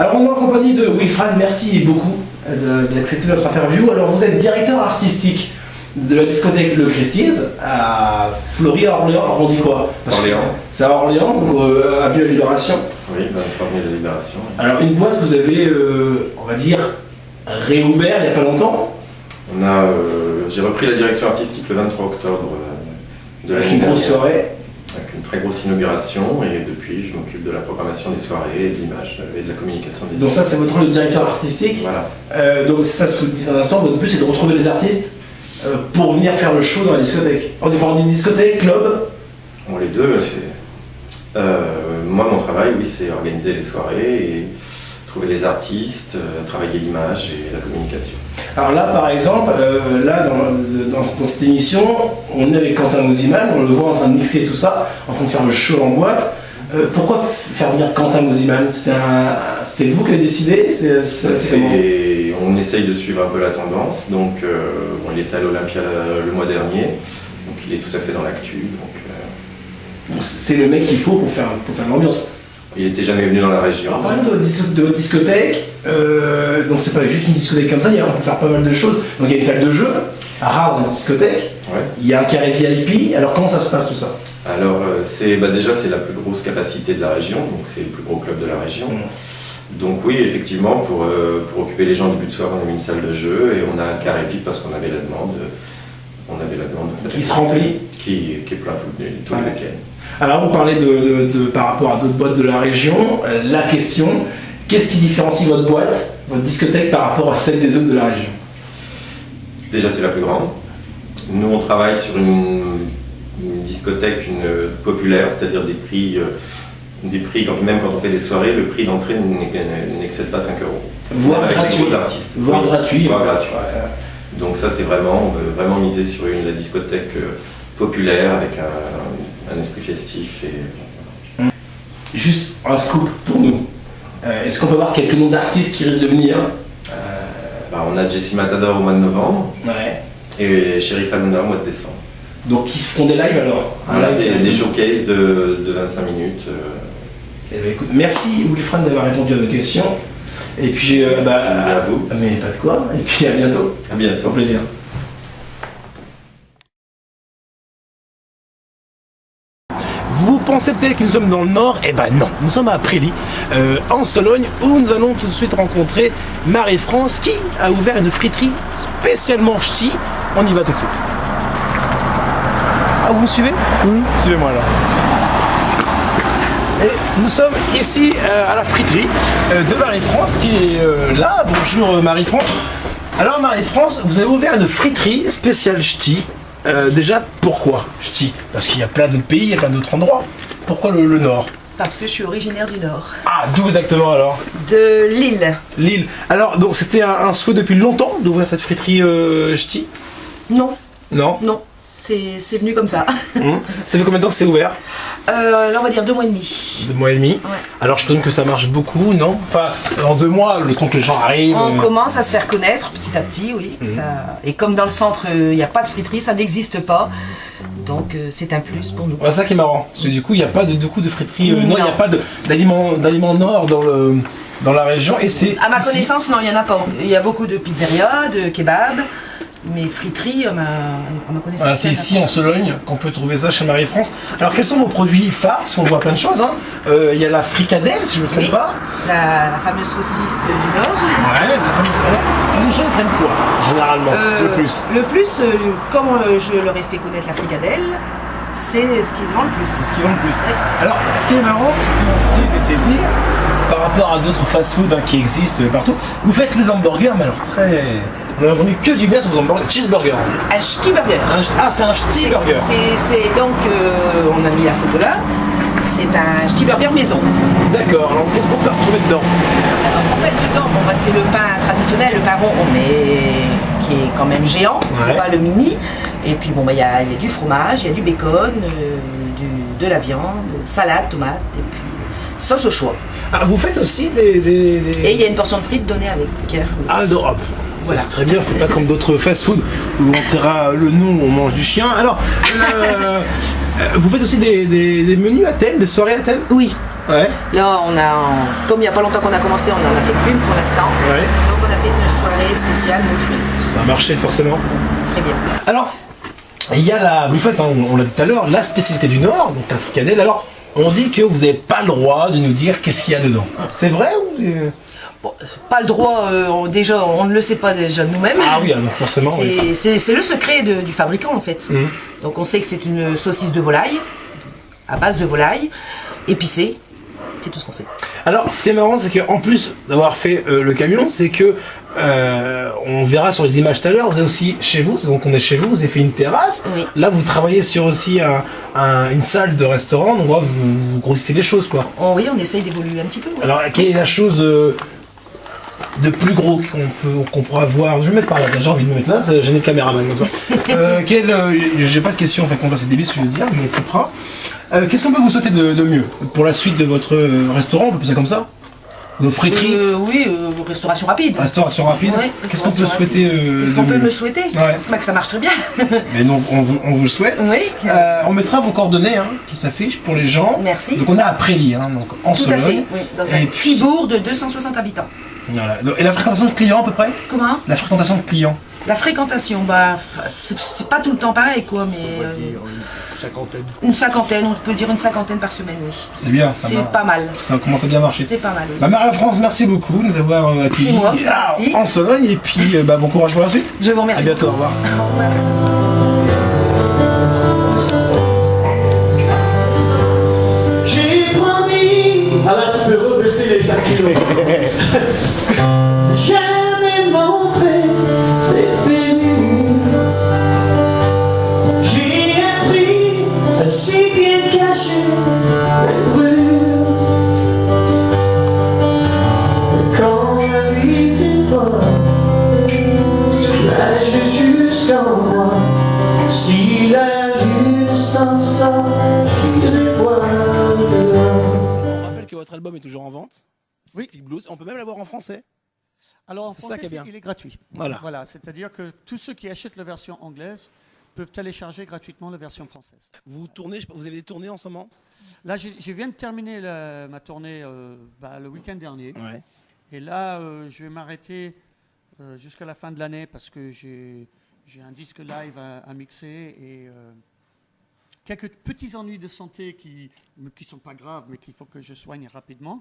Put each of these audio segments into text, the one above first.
Alors on est en compagnie de Wilfried, merci beaucoup d'accepter notre interview. Alors vous êtes directeur artistique de la discothèque Le Christie's à Fleury-Orléans, on dit quoi? Orléans. C'est à Orléans, donc avenue de la Libération. Oui, avenue de la Libération. Alors une boîte que vous avez, on va dire, réouvert il n'y a pas longtemps. J'ai repris la direction artistique le 23 octobre de l'année Avec une grosse dernière. soirée. Avec une très grosse inauguration et depuis je m'occupe de la programmation des soirées, de l'image et de la communication des Donc ça c'est votre rôle de directeur artistique. Voilà. Donc c'est ça ce que vous dites à l'instant, votre but c'est de retrouver les artistes pour venir faire le show dans la discothèque. On dit discothèque, club. Bon, les deux, moi mon travail oui c'est organiser les soirées et trouver les artistes, travailler l'image et la communication. Alors là par exemple, dans cette émission, on est avec Quentin Mosiman, on le voit en train de mixer tout ça, en train de faire le show en boîte. Pourquoi faire venir Quentin Mosiman? C'était vous qui avez décidé? On essaye de suivre un peu la tendance, donc il était à l'Olympia le mois dernier, donc il est tout à fait dans l'actu. C'est le mec qu'il faut pour faire l'ambiance. Il n'était jamais venu dans la région. Alors par exemple de votre discothèque, donc c'est pas juste une discothèque comme ça, on peut faire pas mal de choses. Donc il y a une salle de jeu, rare dans une discothèque, ouais. Il y a un carré VIP, alors comment ça se passe tout ça? Alors déjà c'est la plus grosse capacité de la région, donc c'est le plus gros club de la région. Donc oui, effectivement, pour occuper les gens au début de soirée, on a mis une salle de jeu et on a un carré VIP parce qu'on avait la demande. Qui se remplit. Qui est plein tous les week-ends. Alors vous parlez par rapport à d'autres boîtes de la région, la question, qu'est-ce qui différencie votre boîte, votre discothèque par rapport à celle des autres de la région? Déjà c'est la plus grande. Nous on travaille sur une discothèque populaire, c'est-à-dire des prix même quand on fait des soirées, le prix d'entrée n'excède pas 5 €. Voire gratuit. Voire gratuit. Ouais. Donc ça c'est on veut vraiment miser sur la discothèque populaire avec un esprit festif. Juste un scoop pour nous. Est-ce qu'on peut voir quelques noms d'artistes qui risquent de venir? On a Jessie Matador au mois de novembre. Ouais. Et Sheriff Aluna au mois de décembre. Donc ils se font des lives alors? Des showcases de 25 minutes. Écoute, merci Wilfried d'avoir répondu à nos questions. Et puis à vous. Mais pas de quoi. Et puis à bientôt. À bientôt. Au plaisir. Vous pensez peut-être que nous sommes dans le nord? Eh ben non, nous sommes à Prély, en Sologne, où nous allons tout de suite rencontrer Marie-France qui a ouvert une friterie spécialement ch'ti. On y va tout de suite. Ah, vous me suivez? Oui. Suivez-moi alors. Et nous sommes ici à la friterie de Marie-France qui est là. Bonjour Marie-France. Alors Marie-France, vous avez ouvert une friterie spéciale ch'ti. Déjà, pourquoi ch'ti? Parce qu'il y a plein d'autres pays, il y a plein d'autres endroits. Pourquoi le Nord? Parce que je suis originaire du Nord. Ah, d'où exactement alors? De Lille. Lille. Alors, donc c'était un souhait depuis longtemps d'ouvrir cette friterie ch'ti? Non. Non? Non. C'est venu comme ça. Ça fait combien de temps que c'est ouvert? Là, on va dire 2 mois et demi. 2 mois et demi. Ouais. Alors, je présume que ça marche beaucoup, non? Enfin, en 2 mois, le temps que les gens arrivent. On commence à se faire connaître petit à petit, oui. Et comme dans le centre, il n'y a pas de friterie, ça n'existe pas. Donc, c'est un plus pour nous. C'est ça qui est marrant. Parce que du coup, il n'y a pas de friterie. Non, Non. il n'y a pas d'aliments nord dans la région. Et c'est À ma ici. connaissance, non, il n'y en a pas. Il y a beaucoup de pizzerias, de kebabs. Mais friterie, à ma connaissance. Voilà, c'est ici en Sologne qu'on peut trouver ça chez Marie-France. Alors quels sont vos produits phares? Parce qu'on voit plein de choses. Il y a la fricadelle, si je ne me trompe pas. La fameuse saucisse du Nord. Ouais, la fameuse. Alors, les gens prennent quoi généralement le plus? Le plus, comme je leur ai fait connaître la fricadelle, c'est ce qu'ils vendent le plus. C'est ce qui vend le plus. Alors ce qui est marrant, c'est qu'on sait les saisir par rapport à d'autres fast-food qui existent partout. Vous faites les hamburgers, mais alors très. On n'a entendu que du bien sur vos hamburgers. Cheeseburger. Un ch'ti burger. C'est un ch'ti burger. C'est donc, on a mis la photo là, c'est un ch'ti burger maison. D'accord, alors qu'est-ce qu'on peut retrouver dedans? Alors en fait dedans, c'est le pain traditionnel, le pain rond, mais qui est quand même géant, c'est pas le mini. Et puis il y a du fromage, il y a du bacon, de la viande, salade, tomate, et puis sauce au choix. Alors vous faites aussi Et il y a une portion de frites donnée avec. Ah non, voilà. C'est très bien, c'est pas comme d'autres fast-food où on tira le nom, on mange du chien. Alors, vous faites aussi des menus à thème, des soirées à thème? Oui, Ouais. Là, comme il n'y a pas longtemps qu'on a commencé, on en a fait une pour l'instant. Ouais. Donc on a fait une soirée spéciale moules frites. Ça a marché forcément. Très bien. Alors, il y a vous faites, on l'a dit tout à l'heure, la spécialité du Nord, donc la fricadelle. Alors, on dit que vous n'avez pas le droit de nous dire qu'est-ce qu'il y a dedans. C'est vrai ou... Bon, pas le droit, déjà, on ne le sait pas déjà nous-mêmes. Ah oui, alors forcément. Oui. C'est le secret du fabricant en fait. Donc on sait que c'est une saucisse de volaille, à base de volaille, épicée. C'est tout ce qu'on sait. Alors, ce qui est marrant, c'est qu'en plus d'avoir fait le camion, c'est que on verra sur les images tout à l'heure, vous êtes aussi chez vous, donc on est chez vous, vous avez fait une terrasse. Oui. Là, vous travaillez sur aussi une salle de restaurant, donc vous grossissez les choses, quoi. Oh, oui, on essaye d'évoluer un petit peu. Oui. Alors, quelle est la chose de plus gros qu'on pourra voir? Je vais me mettre par là, j'ai envie de me mettre là, j'ai le caméraman comme ça. J'ai pas de questions, enfin, c'est débile ce que je veux dire, mais on coupera. Qu'est-ce qu'on peut vous souhaiter de mieux pour la suite de votre restaurant, on peut appeler ça comme ça? Vos friteries? Oui, restauration rapide. Restauration rapide. Oui, qu'est-ce qu'on peut souhaiter Qu'est-ce qu'on peut me souhaiter? Ouais. Bah, que ça marche très bien. Mais non, on vous le souhaite. Oui. On mettra vos coordonnées qui s'affichent pour les gens. Merci. Donc on est à Prély, donc en Tout Sologne. à fait, oui, dans un petit bourg de 260 habitants. Voilà. Et la fréquentation de clients à peu près? Comment? La fréquentation de clients. La fréquentation, bah, c'est pas tout le temps pareil, quoi, mais une cinquantaine, on peut dire une cinquantaine par semaine, oui. C'est bien, ça. C'est pas mal. Ça commence à bien marcher. C'est pas mal. Oui. Bah, Marie-France, merci beaucoup de nous avoir accueillis C'est moi, merci. en Sologne et puis bon courage pour la suite. Je vous remercie. À bientôt, au revoir. Au revoir. J'ai promis. Ah là, tu peux rebaisser les 5 kilos. Jamais montré des féminines. J'ai appris à si bien cacher les brûlures. Et quand la vie t'évoque, tu nages jusqu'en moi. Si la lune s'en sort, j'irai voir dehors. On rappelle que votre album est toujours en vente. Oui. Stick Blues. On peut même l'avoir en français. Alors en C'est ça français, qui est bien. il est gratuit. Voilà. C'est-à-dire que tous ceux qui achètent la version anglaise peuvent télécharger gratuitement la version française. Vous tournez, vous avez des tournées en ce moment? Là, je viens de terminer ma tournée le week-end dernier. Ouais. Et là, je vais m'arrêter jusqu'à la fin de l'année parce que j'ai un disque live à mixer et quelques petits ennuis de santé qui sont pas graves, mais qu'il faut que je soigne rapidement.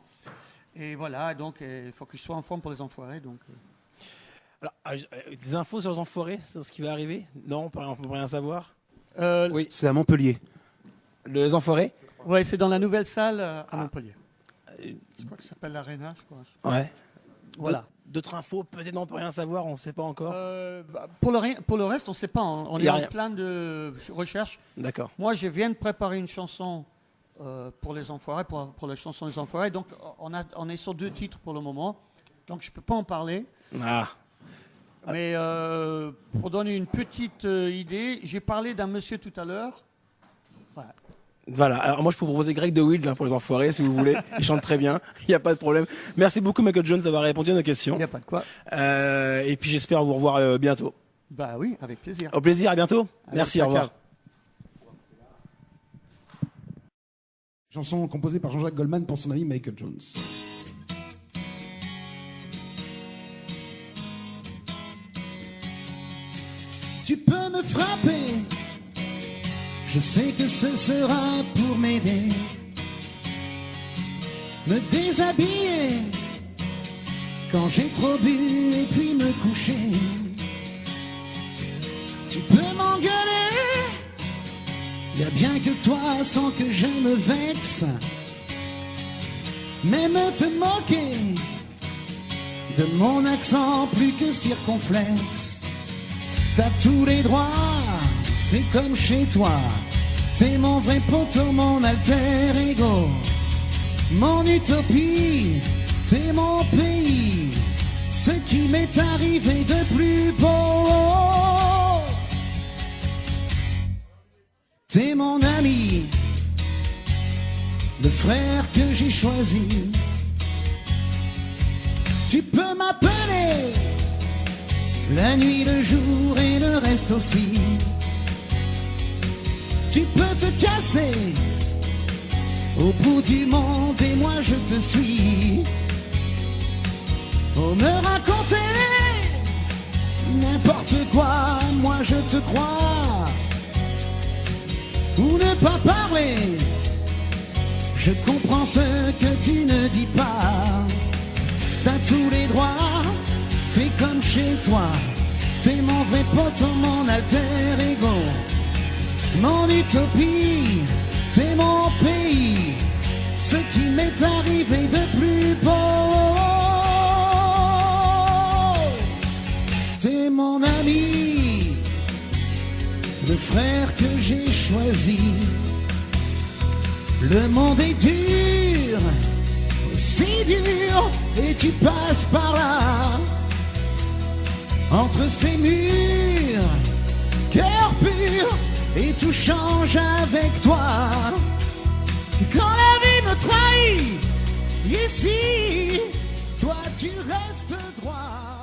Et voilà, donc il faut que je sois en forme pour les enfoirés. Donc, Alors, des infos sur les enfoirés, sur ce qui va arriver? Non, on peut rien savoir. Oui, c'est à Montpellier. Les enfoirés? Ouais, c'est dans la nouvelle salle à Montpellier. Je crois que ça s'appelle l'Arena, je crois. Ouais. Voilà. D'autres infos, peut-être on peut rien savoir, on ne sait pas encore. Pour le reste, on ne sait pas. On Y est a en rien. plein de recherches. D'accord. Moi, je viens de préparer une chanson pour les enfoirés, pour la chanson des enfoirés. Donc, on est sur 2 titres pour le moment. Donc, je ne peux pas en parler. Ah. Mais pour donner une petite idée, j'ai parlé d'un monsieur tout à l'heure. Voilà. Voilà, alors moi je peux vous proposer Greg DeWild pour les enfoirés si vous voulez, il chante très bien, il n'y a pas de problème. Merci beaucoup Michael Jones d'avoir répondu à nos questions. Il n'y a pas de quoi. Et puis j'espère vous revoir bientôt. Bah oui, avec plaisir. Au plaisir, à bientôt. Merci, au revoir. Chanson composée par Jean-Jacques Goldman pour son ami Michael Jones. Tu peux me frapper, je sais que ce sera pour m'aider. Me déshabiller quand j'ai trop bu et puis me coucher. Tu peux m'engueuler, y a bien que toi sans que je me vexe. Même te moquer de mon accent plus que circonflexe. T'as tous les droits, fais comme chez toi. T'es mon vrai poteau, mon alter ego. Mon utopie, t'es mon pays. Ce qui m'est arrivé de plus beau. T'es mon ami, le frère que j'ai choisi. Tu peux m'appeler la nuit, le jour et le reste aussi. Tu peux te casser au bout du monde et moi je te suis. Pour me raconter n'importe quoi, moi je te crois. Ou ne pas parler, je comprends ce que tu ne dis pas. T'as tous les droits, fais comme chez toi. T'es mon vrai pote, mon alter ego, mon utopie, t'es mon pays, ce qui m'est arrivé de plus beau. T'es mon ami, le frère que j'ai choisi. Le monde est dur, si dur, et tu passes par là. Entre ces murs, cœur pur, et tout change avec toi. Quand la vie me trahit, ici, toi tu restes droit.